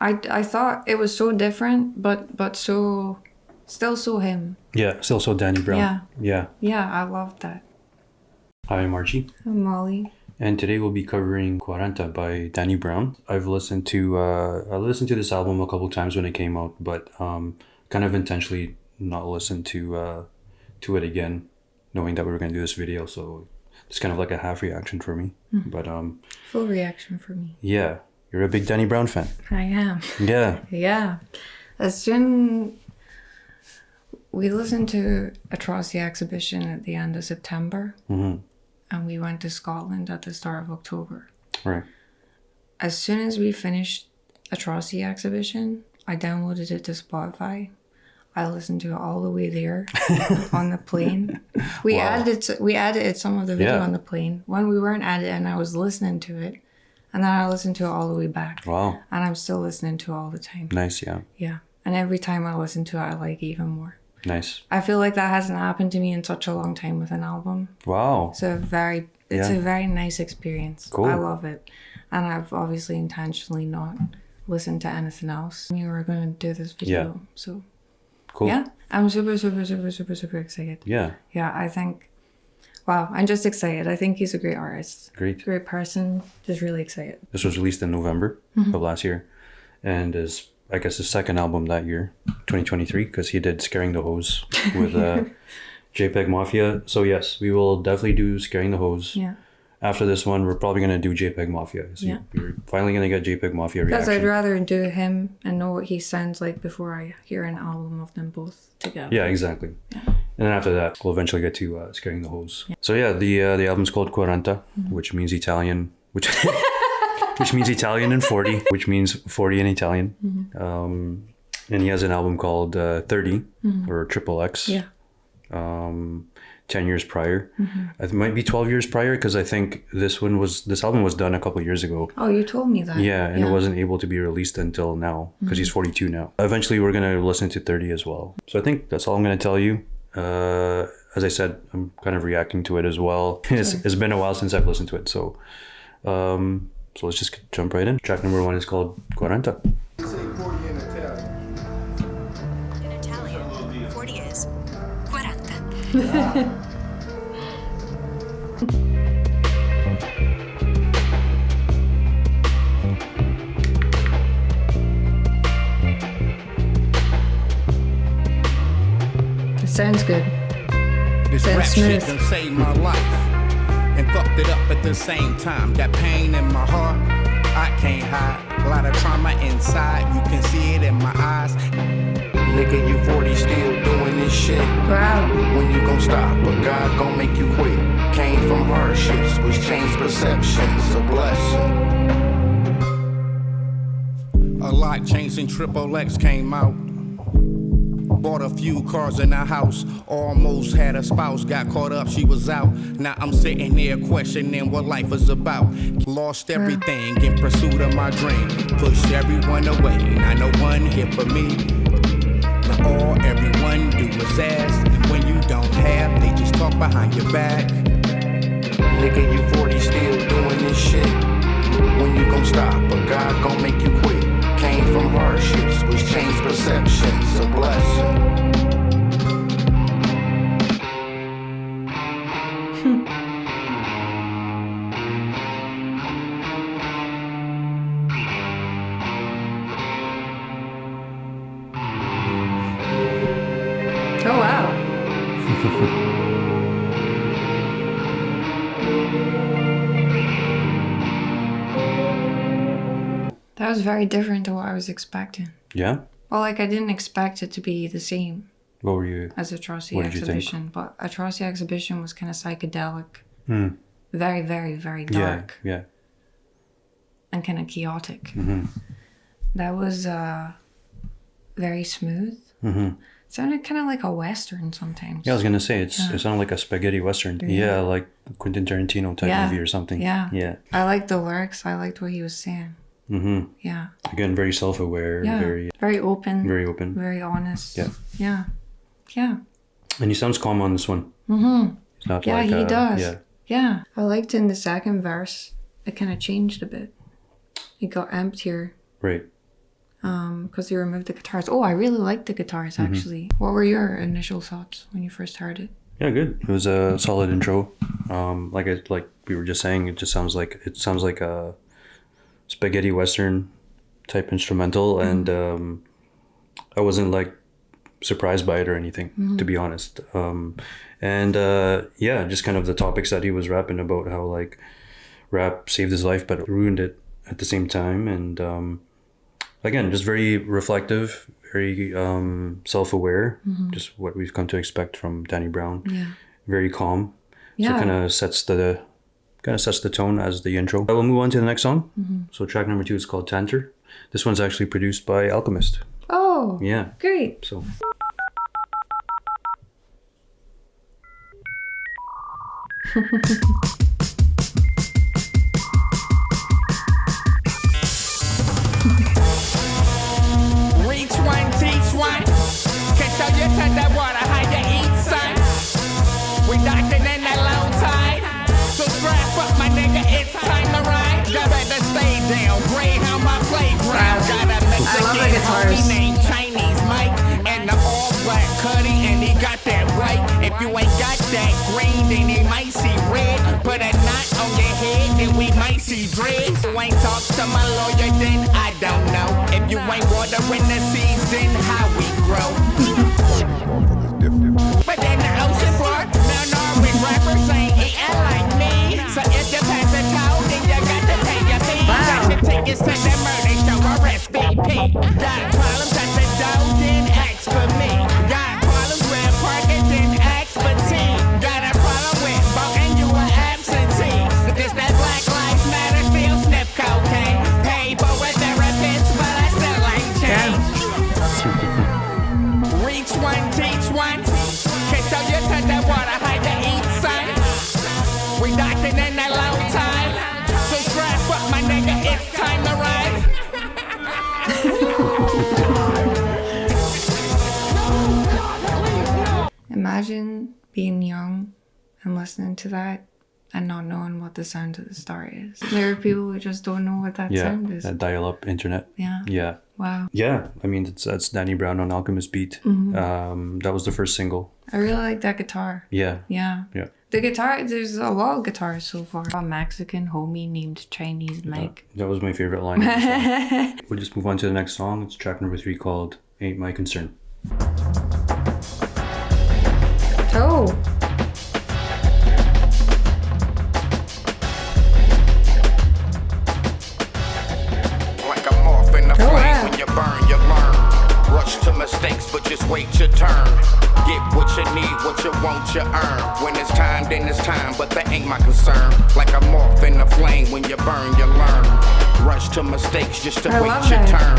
I thought it was so different, but so still so him. Yeah, still so Danny Brown. Yeah. Yeah. Yeah, I loved that. Hi, I'm Archie. I'm Molly. And today we'll be covering Quaranta by Danny Brown. I've listened to this album a couple times when it came out, but kind of intentionally not listened to it again, knowing that we were going to do this video. So it's kind of like a half reaction for me. Mm-hmm. But full reaction for me. Yeah, you're a big Danny Brown fan. I am. Yeah. Yeah. As soon we listened to Atrocity Exhibition at the end of September. Mm-hmm. And we went to Scotland at the start of October. Right. As soon as we finished Atrocity Exhibition, I downloaded it to Spotify. I listened to it all the way there on the plane. We edited some of the video on the plane. When we weren't editing, I was listening to it. And then I listened to it all the way back. Wow. And I'm still listening to it all the time. Nice, yeah. Yeah. And every time I listen to it, I like it even more. Nice. I feel like that hasn't happened to me in such a long time with an album. Wow. It's a very nice experience. Cool. I love it. And I've obviously intentionally not listened to anything else. We were going to do this video. So cool. Yeah. I'm super, super, super, super, super excited. Yeah. Yeah, I think, wow, I'm just excited. I think he's a great artist. Great person. Just really excited. This was released in November of last year. And is, I guess, his second album that year, 2023, because he did Scaring the Hose with JPEG Mafia. So yes, we will definitely do Scaring the Hose. Yeah. After this one, we're probably going to do JPEG Mafia. So we're finally going to get JPEG Mafia reaction. Because I'd rather do him and know what he sounds like before I hear an album of them both together. Yeah, exactly. Yeah. And then after that, we'll eventually get to Scaring the Hose. Yeah. So yeah, the album's called Quaranta, which means Italian, which means Italian and 40, which means 40 in Italian. Mm-hmm. And he has an album called 30 or Triple X. Yeah. 10 years prior. Mm-hmm. It might be 12 years prior because I think this album was done a couple of years ago. Oh, you told me that. Yeah, and it wasn't able to be released until now because he's 42 now. Eventually, we're going to listen to 30 as well. So I think that's all I'm going to tell you. As I said, I'm kind of reacting to it as well. It's been a while since I've listened to it. So let's just jump right in. Track number 1 is called Quaranta. Say 40 in Italian. In Italian, 40 is Quaranta. It sounds good. This Sounds rap smooth. shit done saved my life and fucked it up at the same time. Got pain in my heart, I can't hide. A lot of trauma inside, you can see it in my eyes. Nigga, you 40 still doing this shit. Wow. When you gon' stop, but God gon' make you quit. Came from hardships, which changed perceptions, a blessing. A lot changed when Triple X came out. Bought a few cars in the house, almost had a spouse, got caught up, she was out. Now I'm sitting there questioning what life is about. Lost everything in pursuit of my dream. Pushed everyone away, now no one here for me. Now all everyone do is ask. When you don't have, they just talk behind your back. Nigga, you 40 still doing this shit. When you gon' stop, but God gon' make you quit. Came from hardships, which changed perceptions, a blessing. Oh, wow. That was very different to what I was expecting. Yeah? Well, like, I didn't expect it to be the same What were you? as Atrocity What did you think? Exhibition. But Atrocity Exhibition was kind of psychedelic. Very, very, very dark. Yeah. And kind of chaotic. Mm-hmm. That was very smooth. Mm-hmm. Sounded kind of like a Western sometimes. Yeah, I was gonna say it sounded like a spaghetti Western. Yeah, like Quentin Tarantino type movie or something. Yeah. I liked the lyrics. I liked what he was saying. Mm-hmm. Yeah. Again, very self-aware. Yeah. Very open. Very open. Very honest. Yeah. Yeah. Yeah. And he sounds calm on this one. Mm-hmm. It's not Yeah, like he does. Yeah. Yeah. I liked in the second verse, it kind of changed a bit. It got emptier. Right. because you removed the guitars. Oh, I really liked the guitars actually. What were your initial thoughts when you first heard it? Yeah, good. It was a solid intro. Like we were just saying, it sounds like a spaghetti western type instrumental, and I wasn't like surprised by it or anything, to be honest. Just kind of the topics that he was rapping about, how like rap saved his life but ruined it at the same time, and again, just very reflective, very self-aware, just what we've come to expect from Danny Brown. Yeah. Very calm. Yeah. So kind of sets the tone as the intro. I will move on to the next song. So track number 2 is called Tantor. This one's actually produced by Alchemist. Oh. Yeah. Great. So. Reach one, teach one. Can show you to the water how you eat, son. We doctored in that low tide. So strap up, my nigga, it's time to ride. Got to stay down, Greyhound my playground. Got a Mexican homie named Chinese Mike, and the all black Cuddy, and he got that right. If you ain't got that green, then he might see red. Put a knot on your head, then we might see dreads. You ain't talk to my lawyer, then I don't know. If you ain't watering the seeds, then how we grow. But then the ocean part, malnourished rappers ain't eating like me. So if you pass a toll, then you got to pay your fee. Got your tickets to the murder show or SVP. Got problems at the door, then ask for me. Got problems with parking, then ask for tea. Got a problem with voting, you an absentee. This that Black Lives Matter, still sniff cocaine. Pay for a therapist, but I still ain't changed. Reach one, teach one. Can show you to the water how you eat, son. We doctored in that low time. So strap up, my nigga, it's time to ride. Imagine being young and listening to that and not knowing what the sound of the star is. There are people who just don't know what that sound is. That dial-up internet. Yeah. Yeah. Wow. Yeah, I mean, that's Danny Brown on Alchemist Beat. That was the first single. I really like that guitar. Yeah. Yeah. Yeah. The guitar, there's a lot of guitars so far. A Mexican homie named Chinese Mike. That was my favorite line of the song. We'll just move on to the next song. It's track number 3 called Ain't My Concern. Oh. Like a moth in the flame, wow. when you burn, you learn. Rush to mistakes, but just wait your turn. Get what you need, what you want, you earn. When it's time, then it's time, but that ain't my concern. Like a moth in the flame, when you burn, you learn. Rush to mistakes just to wait your turn.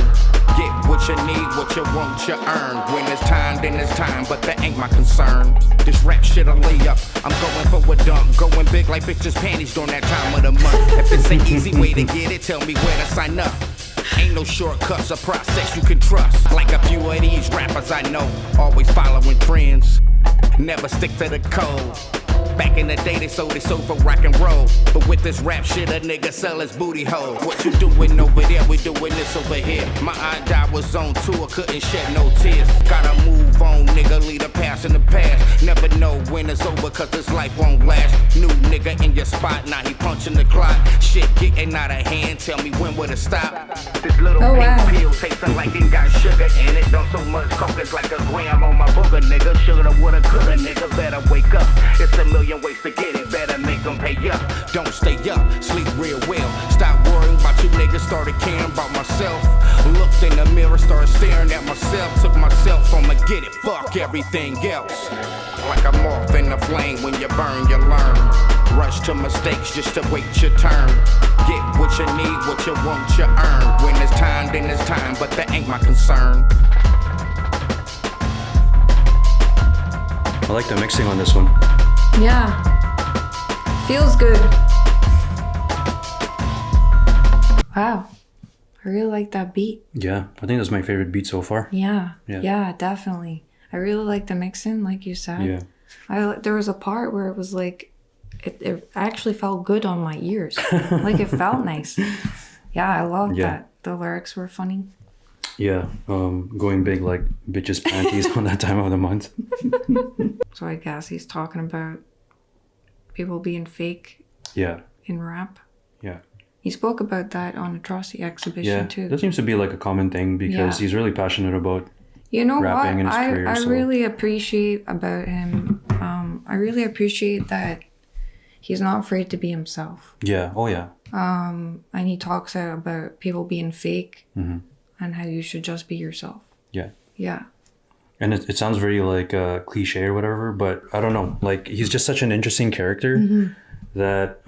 Get what you need, what you want, you earn. When it's time, then it's time, but that ain't my concern. This rap shit a layup. I'm going for a dump, going big like bitches' panties during that time of the month. If it's an easy way to get it, tell me where to sign up. Ain't no shortcuts, a process you can trust. Like a few of these rappers I know, always following trends, never stick to the code. Back in the day they sold for rock and roll, but with this rap shit a nigga sell his booty hole. What you doing over there, we doing this over here. My aunt died was on tour, couldn't shed no tears. Gotta move on, nigga, leave the past in the past. Never know when it's over, cause this life won't last. New nigga in your spot, now he punching the clock. Shit getting out of hand, tell me when will it stop? This little pink pill tasting like it got sugar in it. Don't so much coke, it's like a gram on my booger, nigga. Shoulda, woulda, coulda, nigga, better wake up. It's a million ways to get it, better make them pay up. Don't stay up, sleep real well. Stop worrying about you niggas, started caring about myself. Looked in the mirror, started staring at myself. Took myself I'ma get it, fuck everything else. Like a moth in the flame, when you burn, you learn. Rush to mistakes just to wait your turn. Get what you need, what you want, you earn. When it's time, then it's time, but that ain't my concern. I like the mixing on this one. Yeah. Feels good. Wow. I really like that beat. Yeah, I think that's my favorite beat so far. Yeah. Yeah. Yeah, definitely. I really like the mixing, like you said. Yeah. There was a part where it was like, it actually felt good on my ears. Like it felt nice. Yeah, I loved that. The lyrics were funny. Yeah, going big like bitches panties on that time of the month. So I guess he's talking about people being fake Yeah, in rap. yeah. He spoke about that on Atrocity exhibition Yeah, too. that seems to be like a common thing because Yeah. he's really passionate about You know rapping what? in his career. I So really appreciate about him. I really appreciate that he's not afraid to be himself. yeah, oh yeah, And he talks out about people being fake Mhm. and how you should just be yourself. yeah. Yeah. And it sounds very like cliche or whatever, but I don't know. Like he's just such an interesting character Mm-hmm. that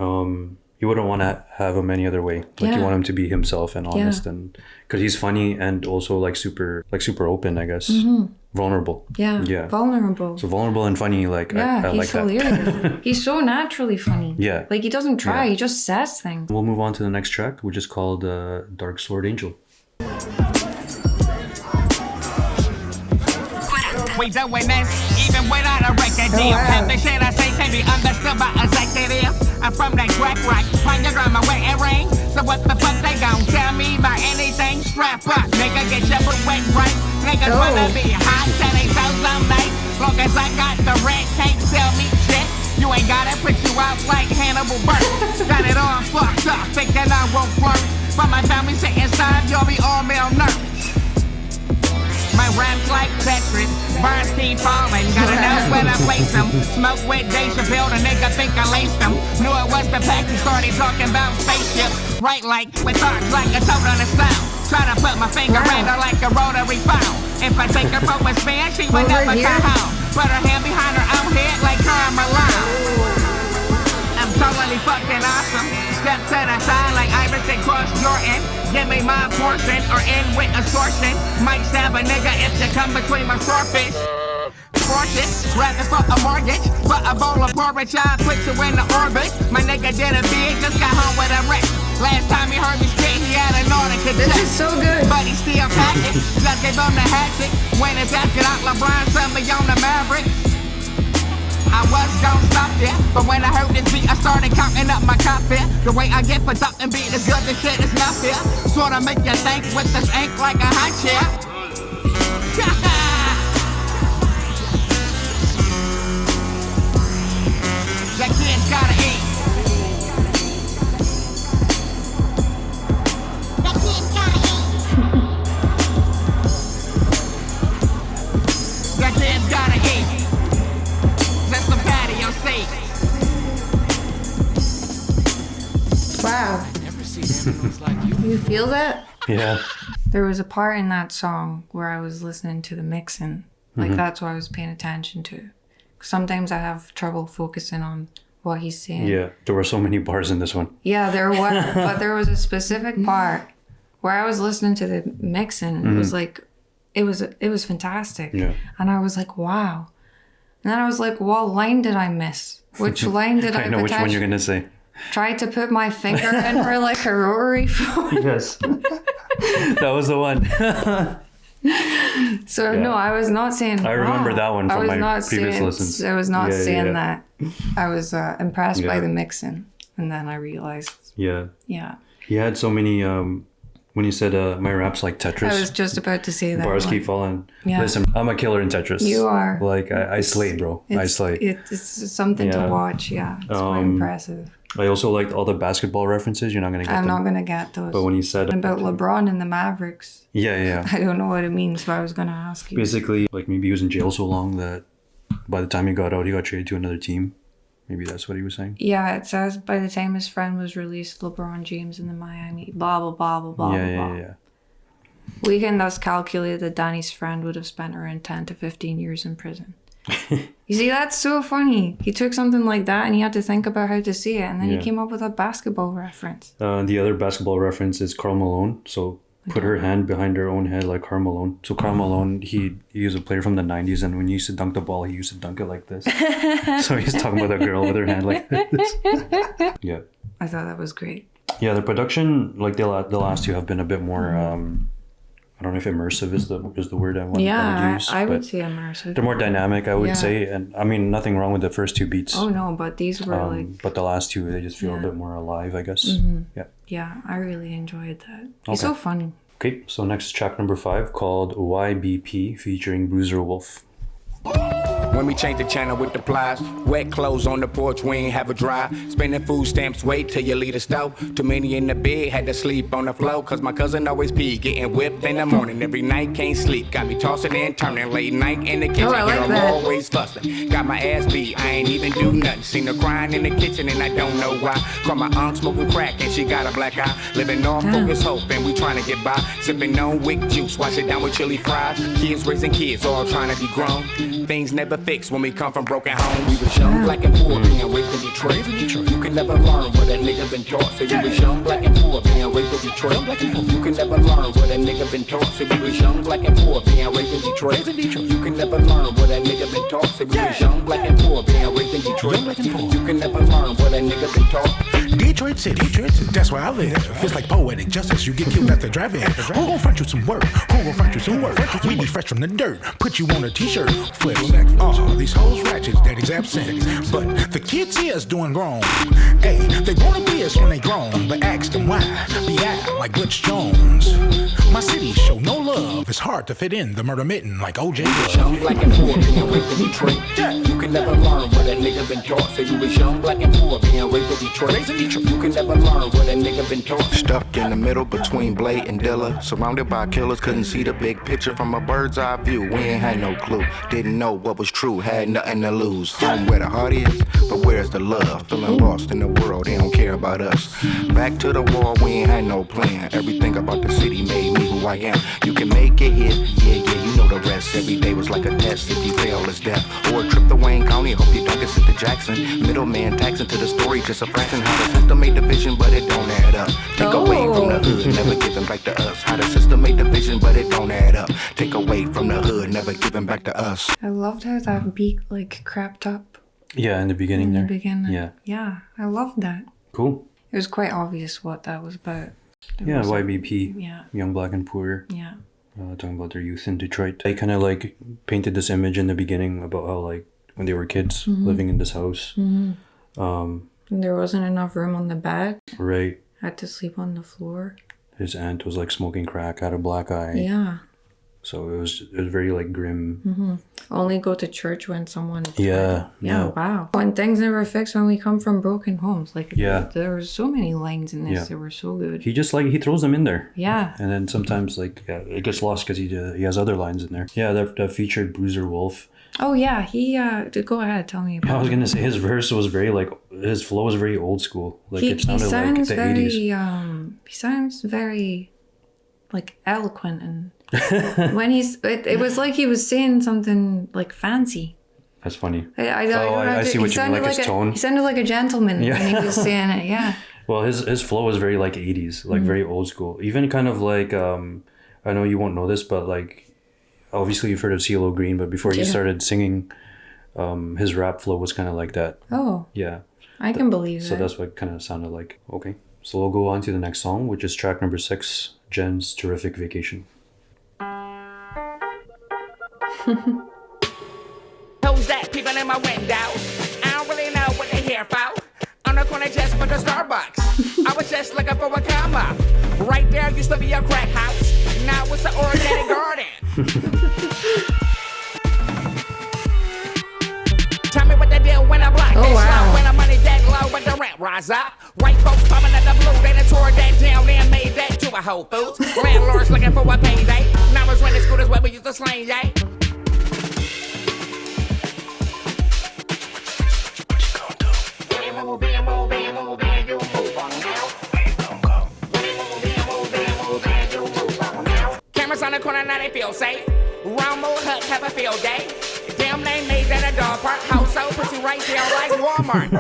you wouldn't want to have him any other way. Like you Yeah. want him to be himself and honest, and because he's funny and also like super open, I guess, vulnerable. Yeah. Yeah. Vulnerable. So vulnerable and funny, like Yeah, I he's like that. hilarious. He's so naturally funny. Yeah. Like he doesn't try, Yeah. he just says things. We'll move on to the next track, which is called Dark Sword Angel. We doing this even without a record deal. wow. Half the shit I say can be understood by executive. I'm from that crack rock, find your grandma where it rain. So what the fuck they gon' tell me about anything? Strap up, nigga, get your boot wet right. Niggas Oh. wanna be hot, tell they so some night. Long as I got the red, can't sell me shit. You ain't gotta put you out like Hannibal Buress. Got it all fucked up, thinking I won't flourish. But my family sit inside, you'll be all malnourished. My raps like Tetris, bars keep falling. Gotta know where to place them. Smoke with Dave Chappelle, the nigga think I laced them. Knew it was the pack, he started talking about spaceship. Right like with thoughts like a toad on a stone. Try to put my finger in her like a rotary phone. If I take her for a spin, she would Over never here? come home. Put her hand behind her own head like Cara Malone. I'm totally fucking awesome. Step to the side like Iverson cross Jordan. Give me my portion or end with extortion. Might stab a nigga if you come between my swordfish. Fortune, rapping for a mortgage, for a bowl of porridge, I put you in the orbit. My nigga did a big, just got home with a wreck. Last time he heard me spit, he had an order to This check. is so good. But he still packed it, just gave him the hatchet. When it's after out, LeBron sent me on the Maverick. I was gon' stop there, but when I heard this beat, I started counting up my copy. The way I get for ducking beat is good, this shit is not fair. Sorta make you think with this ink like a hot chair. That kid's gotta eat. That kid's gotta eat. That kid's gotta eat. That's the patio seat. Wow. You feel that? Yeah, There was a part in that song where I was listening to the mixing. Like that's what I was paying attention to. Sometimes I have trouble focusing on what he's saying. yeah. There were so many bars in this one. Yeah, there was, but there was a specific part where I was listening to the mixing and it was like, it was fantastic. Yeah. And I was like, wow. And then I was like, what line did I miss? Which line did I I know which one you're gonna say. Tried to put my finger in her like a rotary phone. Yes, that was the one. So Yeah. no, I was not saying. I remember wow. that one I from was my not previous saying, listens. I was not Yeah, saying yeah. that. I was impressed by Yeah. the mixing, and then I realized, Yeah, yeah, he had so many. When he said my rap's like Tetris. I was just about to say that. Bars one. keep falling. Yeah. Listen, I'm a killer in Tetris. You are. Like I slay, bro. I slay. It's something Yeah. to watch. Yeah, it's quite impressive. I also liked all the basketball references. You're not gonna get I'm them. not gonna get those. But when he said about LeBron and the Mavericks, yeah, I don't know what it means, so I was gonna ask you. basically, like maybe he was in jail so long that by the time he got out, he got traded to another team. Maybe that's what he was saying. Yeah, it says by the time his friend was released, LeBron James in the Miami, blah blah blah blah blah Yeah, blah. yeah. We can thus calculate that Danny's friend would have spent around 10 to 15 years in prison. You see, that's so funny. He took something like that and he had to think about how to say it, and then Yeah. he came up with a basketball reference. The other basketball reference is Karl Malone. So put her hand behind her own head like Karl Malone. So Karl Malone, he was a player from the 90s, and when he used to dunk the ball, he used to dunk it like this. So he's talking about a girl with her hand like this. Yeah. I thought that was great. Yeah, the production, like the last two have been a bit more, I don't know if immersive is the word I would use. I would but say immersive. they're more dynamic, I would Yeah. say. And I mean, nothing wrong with the first two beats. Oh no, but these were like, But the last two, they just feel a Yeah. bit more alive, I guess. Yeah. yeah, I really enjoyed that. He's so funny. Okay, so next is track number 5 called Y.b.p featuring Bruiser Wolf. When we change the channel with the plies, wet clothes on the porch, we ain't have a dry. Spending food stamps, wait till you leave the stove. Too many in the bed, had to sleep on the floor. Cause my cousin always pee, getting whipped in the morning. Every night, can't sleep, got me tossing and turning. Late night in the kitchen, I like I'm that. always fussing. Got my ass beat, I ain't even do nothing. Seen her crying in the kitchen and I don't know why. Call my aunt smoking crack and she got a black eye. Living off focus hope and we trying to get by. Sipping on wick juice, wash it down with chili fries. Kids raising kids, all trying to be grown. Things never fix when we come from broken homes. We was young, black and poor, being raised in Detroit. You can never learn what a nigga been taught. So you was young, black and poor, being raised in Detroit. You can never learn what a nigga been taught. So you was young, black and poor, being raised in Detroit. You can never learn what a nigga been taught. So you was young, black and poor, being raised in Detroit. You can never learn what a nigga been taught. Detroit City, that's where I live. Feels like poetic justice, you get killed at the drive-in. Who gon' front you some work? Who gon' front you some work? We be fresh from the dirt, put you on a t-shirt. Flips, these hoes ratchets that is absent. But the kids here's doing grown. Hey, they wanna be us when they grown. But ask them why, be out like Butch Jones. My city show no love, it's hard to fit in the murder mitten like OJ was. Young, black and poor, being raised in Detroit. You can never learn what a nigga been taught. So you was young, black and poor, being raised in Detroit. You can never learn what a nigga been taught. Stuck in the middle between Blade and Dilla. Surrounded by killers, couldn't see the big picture from a bird's eye view. We ain't had no clue, didn't know what was true, had nothing to lose. Home where the heart is, but where's the love? Feeling lost in the world, they don't care about us. Back to the wall, we ain't had no plan. Everything about the city made me who I am. You can make it hit, yeah, you know the rest. Every day was like a test, if you fail, it's death. Or a trip to Wayne County, hope you don't get sent to Jackson. Middleman taxing to the story, just a fraction. How the system made division, but it don't add up. Take away from the hood, never giving back to us. How the system made division, but it don't add up. Take away from the hood, never giving back to us. I loved how that beat like crept up Yeah, in the beginning in there. the beginning. Yeah. Yeah, I loved that. Cool. It was quite obvious what that was about. Yeah, Y.b.p. Yeah. Young, Black, and Poor. Yeah. Talking about their youth in Detroit. They kind of like painted this image in the beginning about how like when they were kids living in this house. And there wasn't enough room on the bed. Right. Had to sleep on the floor. His aunt was like smoking crack, had a black eye. Yeah. So it was very like grim. Only go to church when someone is Yeah, dead. Yeah, wow. When things never fix when we come from broken homes. Like, Yeah. there were so many lines in this Yeah. that were so good. He just like, he throws them in there. Yeah. And then sometimes like, yeah, it gets lost because he has other lines in there. Yeah, that featured Bruiser Wolf. Oh, yeah. He, go ahead, tell me about I was it. going to say his verse was very like, his flow was very old school. Like He it sounded like sounds the very, 80s. he sounds very, like, eloquent and when it was like he was saying something like fancy. That's funny. I don't know I see what you mean, like his tone. He sounded like a gentleman when he was saying it, yeah. Well, his flow was very like 80s, like very old school. Even kind of like, I know you won't know this, but like, obviously you've heard of CeeLo Green, but before he started singing, his rap flow was kind of like that. Oh. Yeah. I can believe So it. that's what kind of sounded like. Okay. So we'll go on to the next song, which is track number 6, Jenn's Terrific Vacation. Who's that peeping in my window? I don't really know what they here for. On the corner just for the Starbucks. I was just looking for a come up. Right there used to be a crack house. Now it's an organic garden. Tell me what they do when I block this slow. When the money that low, but the rent rise up. White folks coming at the blue, they done tore that down and made that to a Whole Foods. Landlords looking for a payday. Now it's renting scooters where we used to slang, yay. Cameras on the corner, now they feel safe. Rumble Hut have a field day. Damn, they made that a dog park. House so pussy right there like Walmart.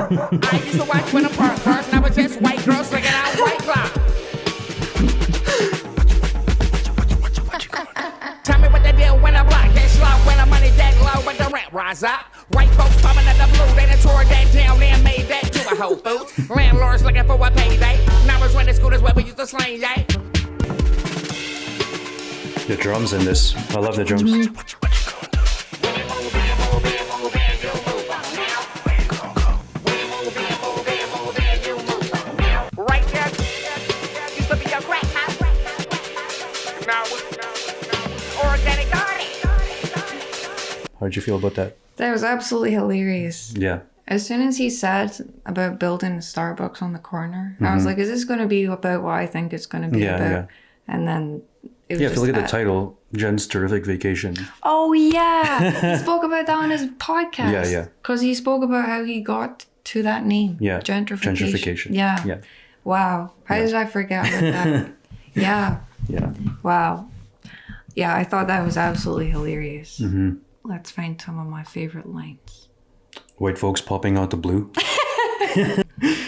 I used to watch when the park cars, now it's just white girls slicking out White Claw. Tell me what they do when the block gets slow, when the money that low, but the rent rise up. White folks coming at the blue, they done tore that down and made that to a Whole Foods. Landlords looking for a payday. Now it's renting scooters where we used to slang, yay. The drums in this. I love the drums. Right there used to be a crack house. organic garden. How'd you feel about that? That was absolutely hilarious. Yeah. As soon as he said about building a Starbucks on the corner, I was like, is this going to be about what I think it's going to be about? Yeah. And then it was Yeah, if just you look at the title, Jenn's Terrific Vacation. Oh, yeah. He spoke about that on his podcast. Yeah. Because he spoke about how he got to that name. Yeah. Gentrification. Yeah. Wow. How did I forget about that? Yeah. Yeah. Wow. Yeah, I thought that was absolutely hilarious. Mm-hmm. Let's find some of my favorite lines. White folks popping out the blue.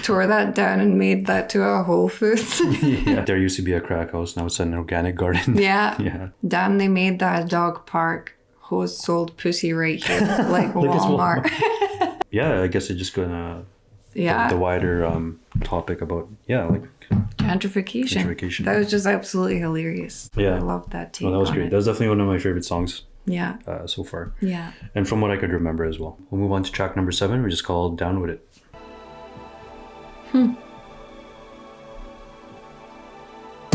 Tore that down and made that to a Whole Foods. Yeah. There used to be a crack house. Now it's an organic garden. Yeah. Yeah. Damn, they made that dog park. Who's sold pussy right here, like Look at Walmart. Yeah, I guess it's just gonna Yeah. the wider topic about like Gentrification. That was just absolutely hilarious. Yeah. I love that take. well, that was on great. it. That was definitely one of my favorite songs Yeah. so far, Yeah. and from what I could remember as well. We'll move on to track number 7, which is called Down With It.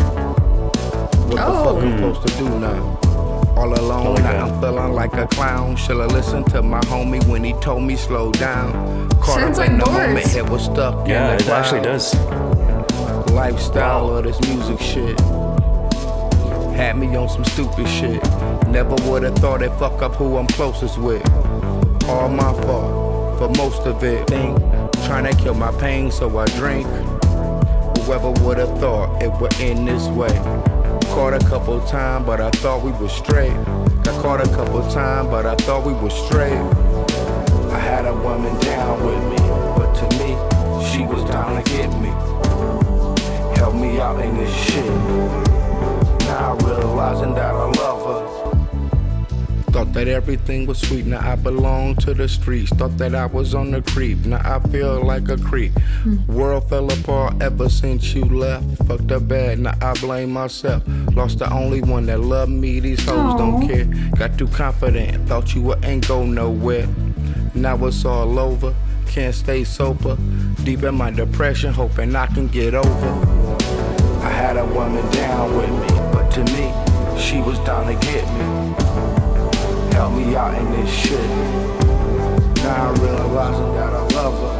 What the fuck I'm supposed to do now? All alone, like now that. I'm feeling like a clown. Should've listened to my homie when he told me slow down. Caught Sounds up like in the Boris. moment, head was stuck Yeah, in the it actually clouds. does. Lifestyle of this music shit had me on some stupid shit. Never would've thought it fuck up who I'm closest with. All my fault for most of it. Think trying to kill my pain, so I drink. Whoever would've thought it would end this way. Caught a couple times, but I thought we was straight. Got caught a couple times, but I thought we was straight. I had a woman down with me, but to me, she was down to get me. Help me out in this shit. Now I'm realizing that I love her. Thought that everything was sweet, now I belong to the streets. Thought that I was on the creep, now I feel like a creep. World fell apart ever since you left. Fucked up bad, now I blame myself. Lost the only one that loved me, these hoes don't care. Got too confident, thought you wouldn't go nowhere. Now it's all over, can't stay sober. Deep in my depression, hoping I can get over. I had a woman down with me, but to me, she was down to get me. Help me out in this shit. Now I'm realizing that I love her.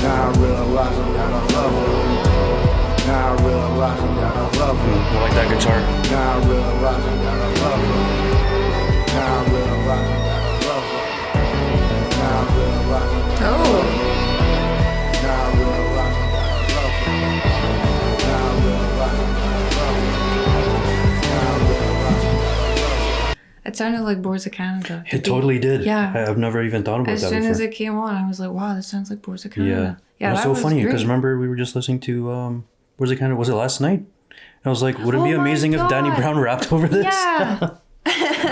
Now I'm realizing that I love her. Now I'm realizing that I love her. I like that guitar. Now I'm realizing that I love her. Now I'm realizing that I love her. Now I'm realizing that I love her. Now I'm realizing that I love her. Now I'm realizing that I love her. Now I'm realizing that I love her. It sounded like Boards of Canada. It totally did. Yeah. I've never even thought about As that soon before. as it came on, I was like, wow, this sounds like Boards of Canada. Yeah, it was that so funny great. because remember we were just listening to was it last night? And I was like, would it be Oh my amazing if Danny God. Brown rapped over this? Yeah.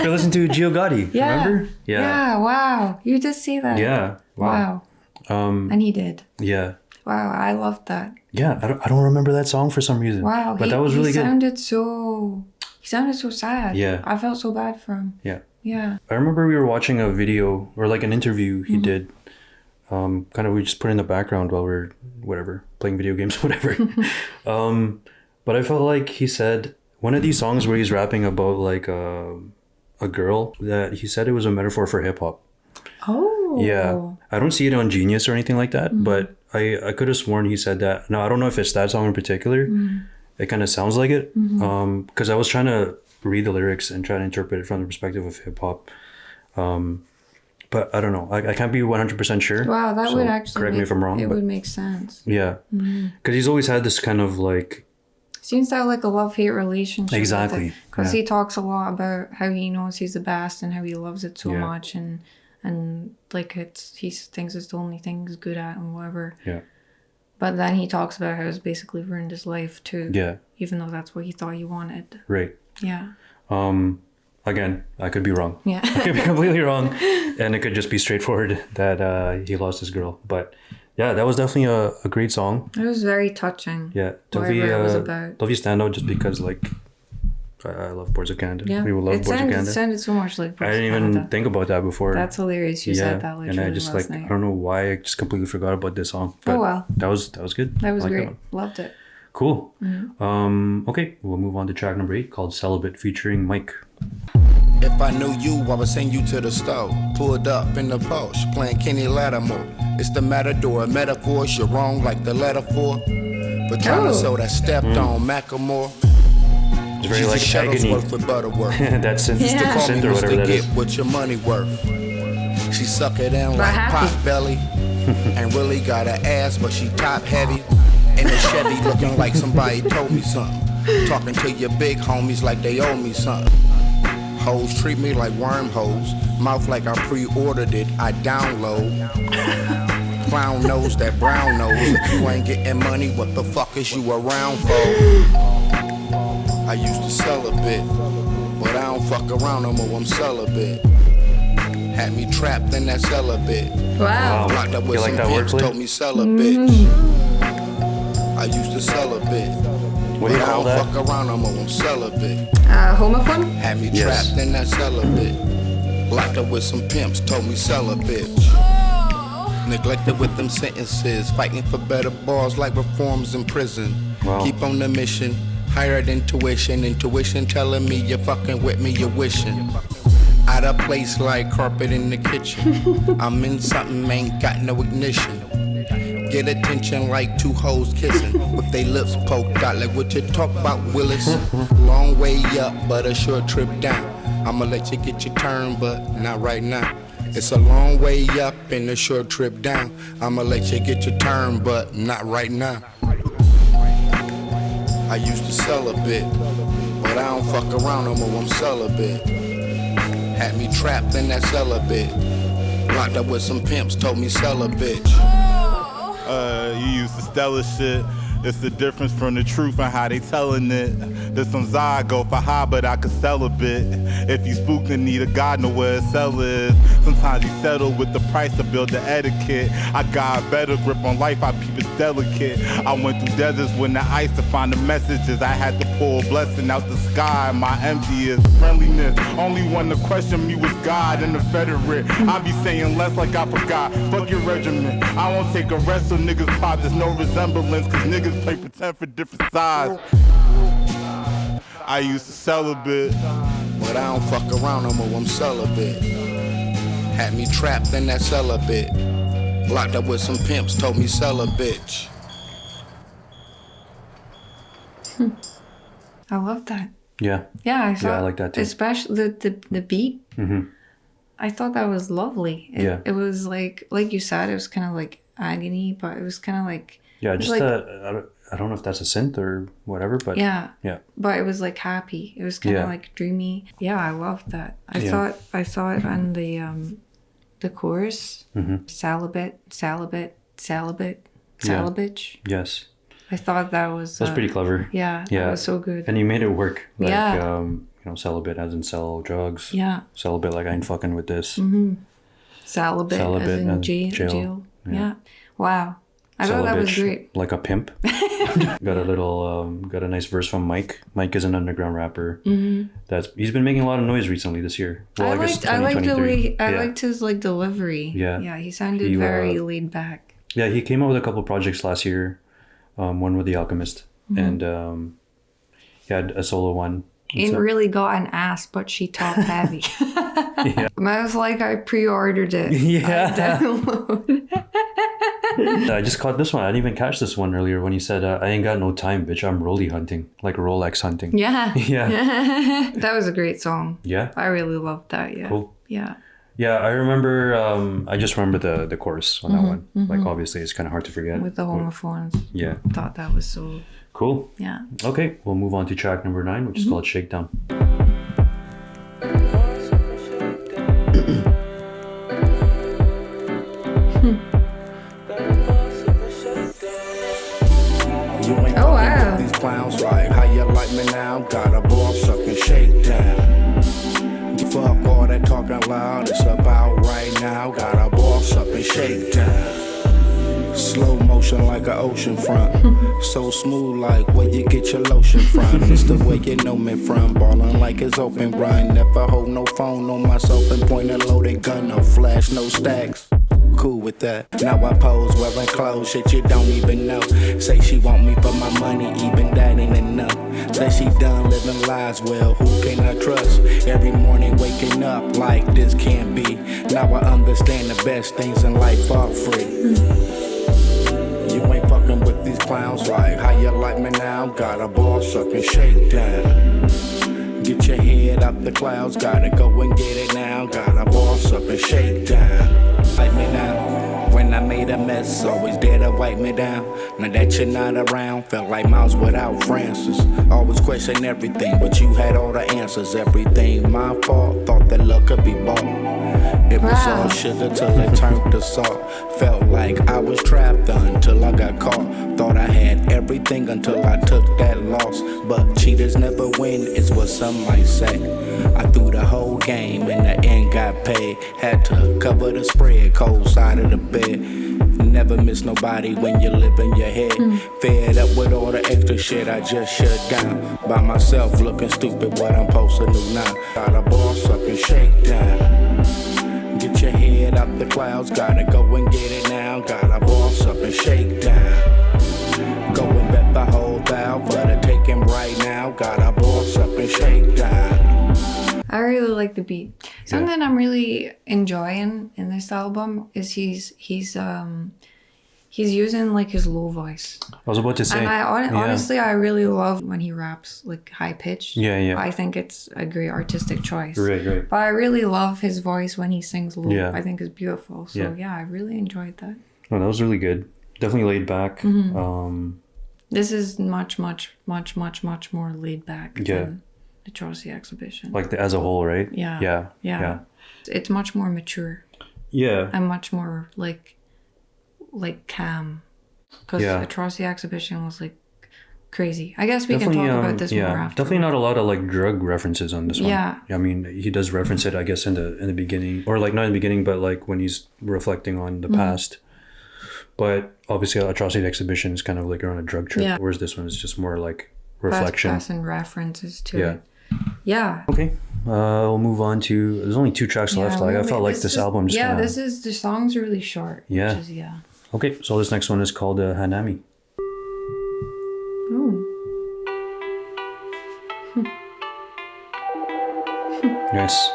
You're listening to Gio Gotti, Yeah. remember? Yeah, wow. You did see that. Yeah. Wow. And he did. Yeah. Wow, I loved that. Yeah. I don't remember that song for some reason. Wow. But that was really he good. He sounded so sad. Yeah. I felt so bad for him. Yeah. Yeah. I remember we were watching a video or like an interview he did. Kind of we just put in the background while we're playing video games, whatever. But I felt like he said one of these songs where he's rapping about like a girl that he said it was a metaphor for hip hop. Oh. Yeah. I don't see it on Genius or anything like that, but I could have sworn he said that. Now, I don't know if it's that song in particular. It kind of sounds like it. Because I was trying to read the lyrics and try to interpret it from the perspective of hip hop. But I don't know. I can't be 100% sure. Wow, that So would actually correct me if I'm wrong. It But would make sense. yeah. Because he's always had this kind of like, Seems to have like a love-hate relationship. Exactly, Because yeah. he talks a lot about how he knows he's the best and how he loves it so much and like he thinks it's the only thing he's good at and whatever. yeah. But then he talks about how it's basically ruined his life too. Yeah. Even though that's what he thought he wanted. Right. Yeah. Again, I could be wrong. Yeah. I could be completely wrong. And it could just be straightforward that he lost his girl. But yeah, that was definitely a great song. It was very touching. Yeah. Whatever it was about. Dovey stand out just because like I love Boards of Canada. Yeah. We will love It Boards of sounded, Canada. it sounded so much like I Boards didn't of even Canada. think about that before. That's hilarious. You said that literally and I just last like night. I don't know why I just completely forgot about this song. But well. that was good. That was I like great. one. Loved it. Cool. Okay, we'll move on to track number 8 called Celibate featuring Mike. If I knew you, I would send you to the store. Pulled up in the Porsche, playing Kenny Lattimore. It's the matador, metaphors, you're wrong like the letter for. But trying to show that stepped on Macklemore. It's very like agony. With Butterworth. That's synth, Used to call synth me or whatever Mr. that Get is. what your money worth. She suck it in like pot belly. And really got an ass, but she top heavy. In a Chevy looking like somebody told me something. Talking to your big homies like they owe me something. Hoes treat me like wormholes. Mouth like I pre-ordered it, I download. Clown knows that brown nose. If you ain't getting money, what the fuck is you around for? I used to sell a bit, but I don't fuck around no more, I'm celibate. Had me trapped in that celibate. Wow. Locked up with You like some that pimps, wordplay? told me sell a bitch. I used to sell a bit. What do you call but I that? don't fuck around no more, I'm celibate. Homophone? Had me Yes. trapped in that celibate. Locked up with some pimps, told me sell a bitch. Neglected with them sentences, fighting for better bars like reforms in prison. Wow. Keep on the mission, higher than tuition. Intuition telling me you're fucking with me, you're wishing. Out of place like carpet in the kitchen. I'm in something, ain't got no ignition. Get attention like two hoes kissing with they lips poked out like what you talk about, Willis. Long way up, but a short trip down. I'ma let you get your turn, but not right now. It's a long way up and a short trip down. I'ma let you get your turn, but not right now. I used to sell a bit, but I don't fuck around no more, I'm celibate. Had me trapped in that celibate. Locked up with some pimps, told me sell a bitch. You used to stellar shit. It's the difference from the truth and how they telling it. There's some Zygo for high, but I could sell a bit. If you spook and need a God, know where a sell is. Sometimes you settle with the price to build the etiquette. I got a better grip on life, I peep it's delicate. I went through deserts with the ice to find the messages. I had to pull a blessing out the sky. My empty is friendliness. Only one to question me was God and the Confederate. I be saying less like I forgot. Fuck your regiment. I won't take a rest so niggas pop. There's no resemblance, cause niggas play pretend for different sides. I used to sell a bit, but I don't fuck around no more, I'm celibate. Had me trapped in that celibate. Locked up with some pimps, told me sell a bitch. I love that. Yeah. Yeah, I thought, Yeah, I like that too. Especially the beat. Mm-hmm. I thought that was lovely. It was like you said, it was kind of like agony, but it was kind of like... Yeah, just like, I don't know if that's a synth or whatever, but yeah. But it was like happy. It was kind of like dreamy. Yeah, I loved that. I thought on the chorus, celibate. Yes. I thought that was pretty clever. Yeah, that was so good. And you made it work. Like, yeah. Celibate as in sell drugs. Yeah. Celibate like I ain't fucking with this. Mm-hmm. Celibate as in jail. Yeah. Wow. I thought that was great. Like a pimp. Got a nice verse from Mike. Mike is an underground rapper. Mm-hmm. He's been making a lot of noise recently this year. Well, I liked the way I liked his like delivery. Yeah, he sounded very laid back. Yeah, he came out with a couple projects last year. One with The Alchemist, and he had a solo one. Ain't really got an ass, but she top heavy. Yeah. I was like, I pre-ordered it. Yeah. I just caught this one. I didn't even catch this one earlier when he said, I ain't got no time, bitch. I'm rolly hunting. Like Rolex hunting. Yeah. Yeah. That was a great song. Yeah. I really loved that. Yeah. Cool. Yeah. Yeah, I remember, I just remember the chorus on that one. Like, obviously, it's kind of hard to forget. With the homophones. Yeah. Thought that was so... Cool. Yeah. Okay, we'll move on to track number 9, which is called Shakedown. Oh, wow. These clowns like, how you like me now? Got a ball sucking shakedown. Fuck all that talking loud, it's about right now. Got a ball sucking shakedown. Slow motion like an ocean front. So smooth like where you get your lotion from. It's the way you know me from. Ballin' like it's open run. Never hold no phone on myself and point a loaded gun. No flash, no stacks. cool with that. Now I pose wearing clothes, shit you don't even know. Say she want me for my money, even that ain't enough. Say she done living lies, well, who can I trust? Every morning waking up like this can't be. Now I understand the best things in life are free. You ain't fucking with these clowns like how you like me now. Got a boss up and shake down. Get your head up the clouds, gotta go and get it now. Got a boss up and shake down. Like me now. When I made a mess, always there to wipe me down. Now that you're not around, felt like Miles without Francis. Always question everything, but you had all the answers. Everything my fault, thought that luck could be bought. It was all sugar till it turned to salt. Felt like I was trapped until I got caught. Thought I had everything until I took that loss. But cheaters never win, is what some might say. I threw the whole game, in the end got paid. Had to cover the spread, cold side of the bed. Never miss nobody when you live in your head. Fed up with all the extra shit, I just shut down. By myself looking stupid, what I'm supposed to do now. Got a boss up and shake down. Get your head up the clouds, gotta go and get it now. Got a boss up and shake down. Go and bet the whole valve for the taking right now. Got a boss up and shake down. I really like the beat. Something I'm really enjoying in this album is he's using like his low voice. I was about to say. And honestly, I really love when he raps like high pitched. Yeah. I think it's a great artistic choice. Right. But I really love his voice when he sings low. Yeah. I think it's beautiful. So yeah, I really enjoyed that. Oh, that was really good. Definitely laid back. This is much more laid back than the Atrocity Exhibition. Like as a whole, right? Yeah. It's much more mature. Yeah. And much more like calm. Because Atrocity Exhibition was like crazy. I guess we can talk about this more after. Definitely not a lot of like drug references on this one. Yeah. I mean, he does reference it, I guess, in the beginning, or like not in the beginning, but like when he's reflecting on the past. But obviously, Atrocity Exhibition is kind of like you're on a drug trip, whereas this one is just more like reflection. And references to it. Yeah. Okay. We'll move on to. There's only 2 tracks left. Like I felt like this album just. Yeah, the song's really short. Yeah. Which is, Okay, so this next one is called Hanami. Ooh. Yes.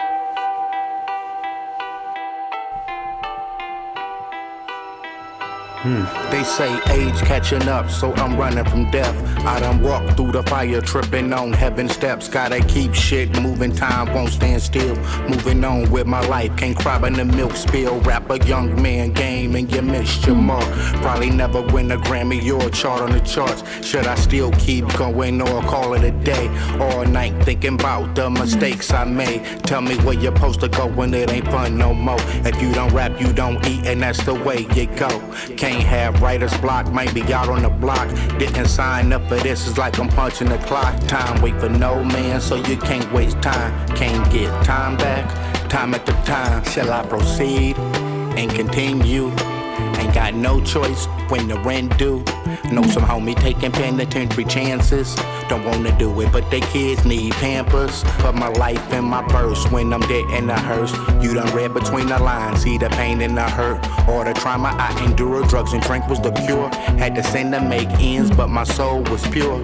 They say age catching up, so I'm running from death. I done walked through the fire, tripping on heaven steps. Gotta keep shit moving, time won't stand still. Moving on with my life, can't cry in the milk spill. Rap a young man game and you missed your mark. Probably never win a Grammy or a chart on the charts. Should I still keep going or call it a day? All night thinking about the mistakes I made. Tell me where you're supposed to go when it ain't fun no more. If you don't rap, you don't eat, and that's the way you go. Can't have writer's block, might be out on the block. Didn't sign up for this, it's like I'm punching the clock. Time wait for no man, so you can't waste time. Can't get time back, time at the time. Shall I proceed and continue? Ain't got no choice when the rent due. Know some homie taking penitentiary chances. Don't wanna do it, but they kids need Pampers. Put my life in my purse when I'm dead in the hearse. You done read between the lines, see the pain and the hurt. Or the trauma I endured, drugs and drink was the cure. Had to send to make ends, but my soul was pure.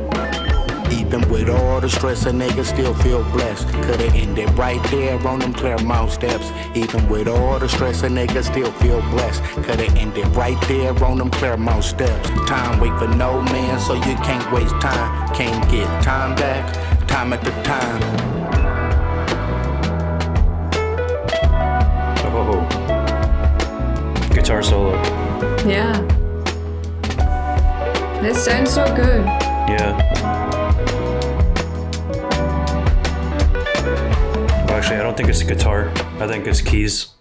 Even with all the stress, a nigga still feel blessed. Could've ended right there on them Claremont steps. Even with all the stress, a nigga still feel blessed. Could've ended right there on them Claremont steps. Time wait for no man, so you can't waste time. Can't get time back, time at the time. Oh, guitar solo. Yeah. This sounds so good. Yeah. Actually, I don't think it's a guitar. I think it's keys.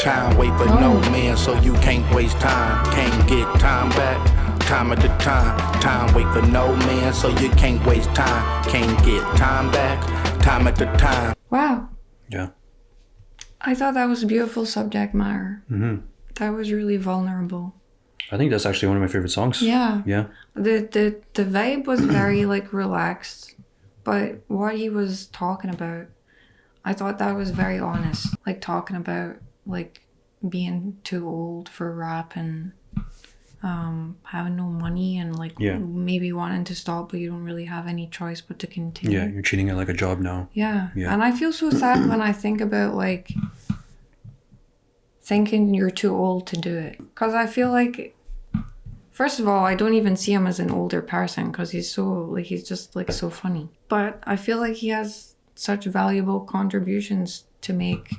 Time wait for no man, so you can't waste time. Can't get time back, time at the time. Time wait for no man, so you can't waste time. Can't get time back, time at the time. Wow. Yeah. I thought that was a beautiful subject matter. Mm-hmm. That was really vulnerable. I think that's actually one of my favorite songs. Yeah. Yeah. The vibe was very like relaxed, but what he was talking about, I thought that was very honest. Like talking about like being too old for rap and having no money and like maybe wanting to stop, but you don't really have any choice but to continue. Yeah, you're treating it like a job now. Yeah. And I feel so sad when I think about like thinking you're too old to do it, because I feel like, first of all, I don't even see him as an older person because he's just like so funny, but I feel like he has such valuable contributions to make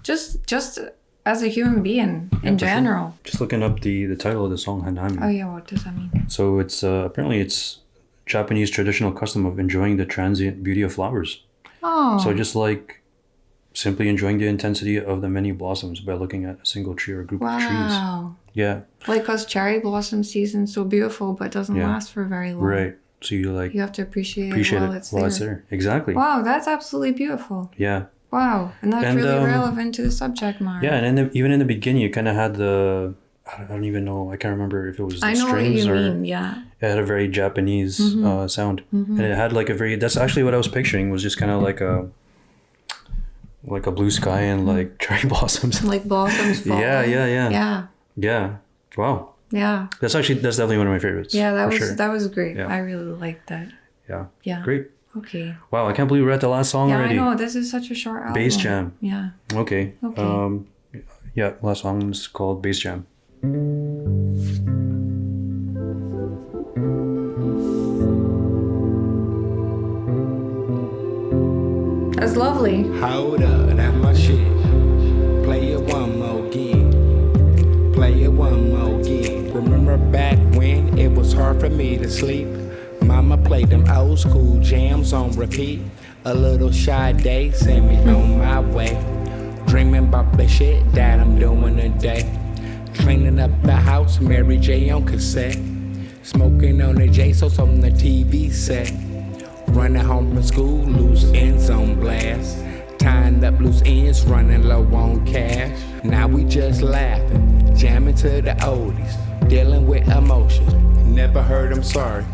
just as a human being in general. Sure. Just looking up the title of the song, Hanami. Oh yeah, what does that mean? So it's apparently it's Japanese traditional custom of enjoying the transient beauty of flowers. Oh. So just like simply enjoying the intensity of the many blossoms by looking at a single tree or a group of trees. Wow. Yeah. Like, because cherry blossom season's so beautiful, but doesn't last for very long. Right. So you have to appreciate it while it's there. Exactly. Wow, that's absolutely beautiful. Yeah. Wow, and that's really relevant to the subject matter. Yeah, and even in the beginning, you kind of had I don't even know, I can't remember if it was the strings or... mean, yeah. It had a very Japanese sound. And it had like that's actually what I was picturing, was just kind of like a blue sky and like cherry blossoms. Like blossoms falling. Yeah. Wow. Yeah. That's definitely one of my favorites. Yeah, that was great. Yeah. I really liked that. Yeah. Yeah. Great. Okay. Wow, I can't believe we're at the last song already. Yeah, I know. This is such a short album. Bass Jam. Yeah. Okay. Yeah, last song is called Bass Jam. That's lovely. Hold up, that's my shit. Play it one more again. Play it one more again. Remember back when it was hard for me to sleep? Mama played them old school jams on repeat. A little shy day sent me on my way. Dreaming about the shit that I'm doing today. Cleaning up the house, Mary J on cassette. Smoking on the J-Sos on the TV set. Running home from school, loose ends on blast. Tying up loose ends, running low on cash. Now we just laughing, jamming to the oldies, dealing with emotions. Never heard I'm sorry.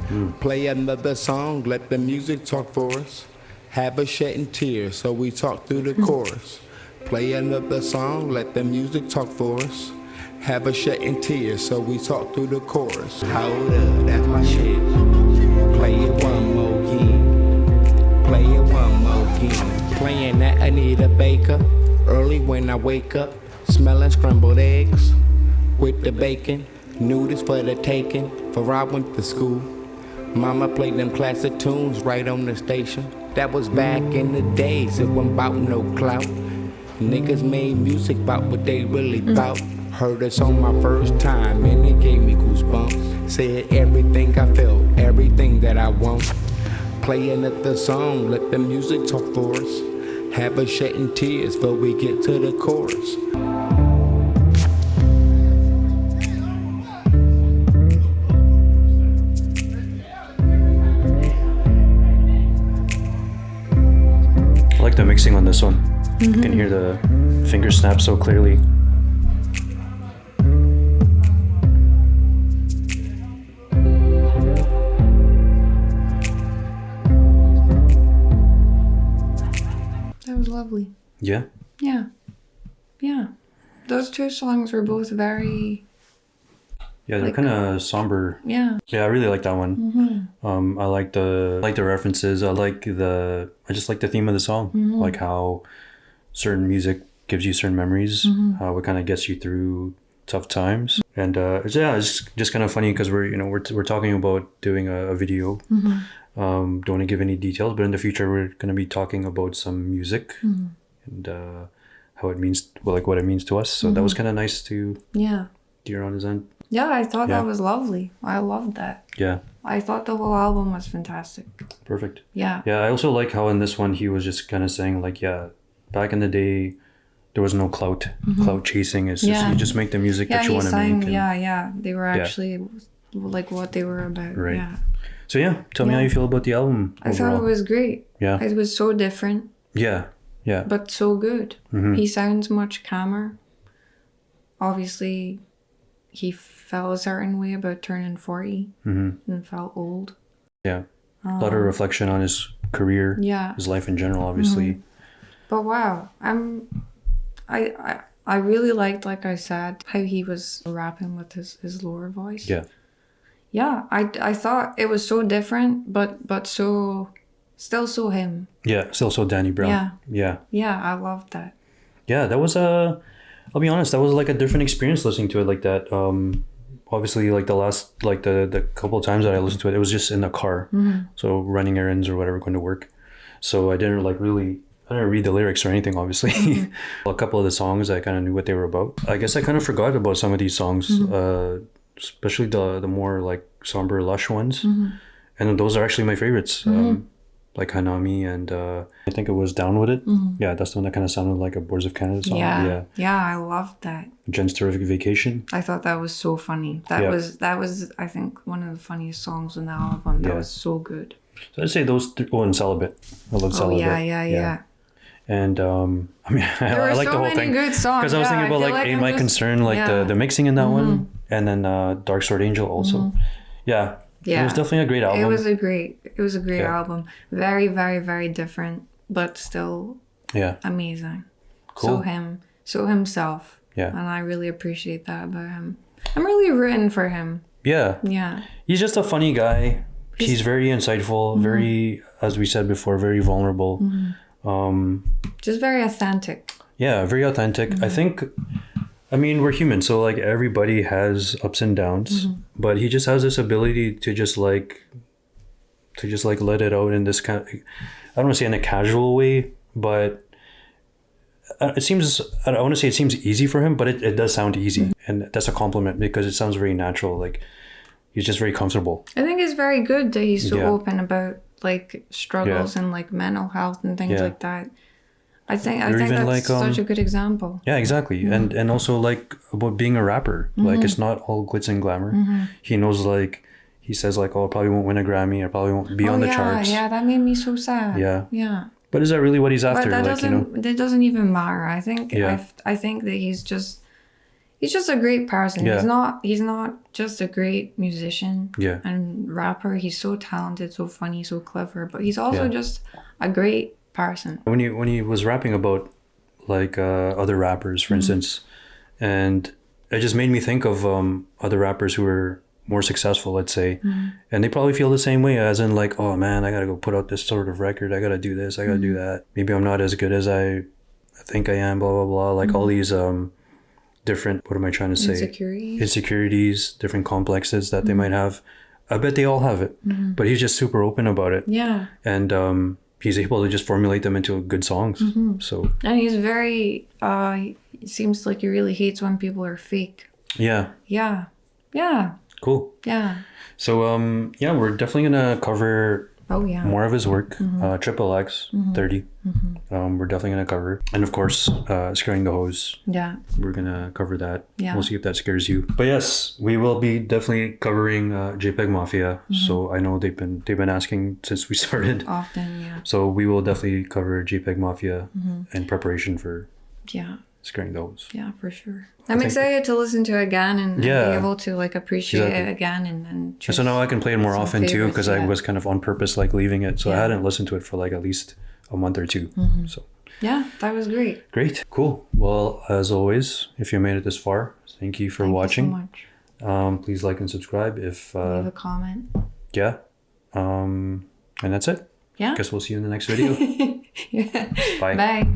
Play another song, let the music talk for us. Have us shedding tears, so we talk through the chorus. Play another song, let the music talk for us. Have us shedding tears, so we talk through the chorus. Hold up, that's my shit. Play it one more again. Play it one more again. Playing that Anita Baker. Early when I wake up, smelling scrambled eggs with the bacon. Noodles for the taking, for I went to school. Mama played them classic tunes right on the station. That was back in the days, it wasn't about no clout. Niggas made music about what they really bout. Heard us on my first time and it gave me goosebumps. Said everything I felt, everything that I want. Play another song, let the music talk for us. Have us shedding tears before we get to the chorus. I like the mixing on this one. You can hear the finger snap so clearly. That was lovely. Yeah. Yeah. Yeah. Those two songs were both very... Yeah, they're kind of somber. Yeah. Yeah, I really like that one. I like the references. I just like the theme of the song. Like how certain music gives you certain mememories. How it kind of gets you through tough times. And it's just kind of funny because we're talking about doing a video. Don't want to give any details, but in the future we're going to be talking about some music and how it means, what it means to us. So that was kind of nice to hear on his end. Yeah, I thought that was lovely. I loved that. Yeah. I thought the whole album was fantastic. Perfect. Yeah. Yeah, I also like how in this one he was just kind of saying back in the day there was no clout chasing. It's just you just make the music that you want to make. They were actually like what they were about. Right. Yeah. So tell me how you feel about the album overall. I thought it was great. Yeah. It was so different. Yeah. Yeah. But so good. He sounds much calmer. Obviously, he felt a certain way about turning 40 and felt old. Yeah. A lot of reflection on his career, his life in general, obviously. But wow, I really liked, like I said, how he was rapping with his lower voice. Yeah. Yeah, I thought it was so different, but so still so him. Yeah, still so Danny Brown. Yeah. Yeah. Yeah, I loved that. Yeah, that was I'll be honest, that was like a different experience listening to it like that. Obviously, like the couple of times that I listened to it, it was just in the car. So running errands or whatever, going to work. So I didn't read the lyrics or anything, obviously. A couple of the songs, I kind of knew what they were about. I guess I kind of forgot about some of these songs, especially the more like somber, lush ones. And those are actually my favorites. Like Hanami and I think it was Down With It. Yeah, that's the one that kind of sounded like a Boards of Canada song. Yeah, I loved that. Jenn's Terrific Vacation. I thought that was so funny. That was I think one of the funniest songs on the album. That was so good. So I'd say those three. Oh, and Celibate. I love Celibate. Yeah. And I mean, I like the whole thing. Good songs. Because I was thinking about like Ain't My Concern, like the mixing in that one, and then Dark Sword Angel also. Yeah. It was definitely a great album. It was a great album. Very, very, very different, but still amazing. Cool. So himself. Yeah. And I really appreciate that about him. I'm really rooting for him. Yeah. Yeah. He's just a funny guy. He's very insightful, very, as we said before, very vulnerable. Just very authentic. Yeah, very authentic. I think, I mean, we're human, so like everybody has ups and downs, but he just has this ability to just like let it out in this kind of, I don't want to say in a casual way, but it seems, I don't want to say it seems easy for him, but it does sound easy. And that's a compliment because it sounds very natural. Like he's just very comfortable. I think it's very good that he's so open about like struggles and like mental health and things like that. I think that's like, such a good example. Yeah, exactly. And also like about being a rapper. Like it's not all glitz and glamour. He knows like, he says like, oh, I probably won't win a Grammy. I probably won't be on the charts. Yeah, that made me so sad. Yeah. Yeah. But is that really what he's after? But like, that doesn't even matter. I think I think that he's just a great person. Yeah. He's not just a great musician and rapper. He's so talented, so funny, so clever, but he's also just a great person. When he was rapping about like other rappers, for instance, and it just made me think of other rappers who were more successful, let's say, and they probably feel the same way, as in like, oh man, I gotta go put out this sort of record, I gotta do this, I gotta do that, maybe I'm not as good as I think I am, blah blah blah, like all these different, what am I trying to say, insecurities, different complexes that they might have. I bet they all have it, but he's just super open about it. Yeah. And he's able to just formulate them into good songs. So, and he's very it seems like he really hates when people are fake. Yeah. Cool. Yeah. So we're definitely gonna cover more of his work. XXX 30. We're definitely gonna cover, and of course Scaring the Hose. Yeah, we're gonna cover that. Yeah, we'll see if that scares you. But yes, we will be definitely covering JPEG Mafia. So I know they've been asking since we started often. Yeah, so we will definitely cover JPEG Mafia in preparation for Scaring the Hose. Yeah, for sure. I'm excited to listen to it again and be able to like appreciate it again and so now I can play it more often too, because I was kind of on purpose like leaving it, so I hadn't listened to it for like at least a month or two. So yeah, that was great. Cool. Well, as always, if you made it this far, thank you for watching. Thank you so much. Please like and subscribe if leave a comment. And that's it. Yeah, guess we'll see you in the next video. Bye.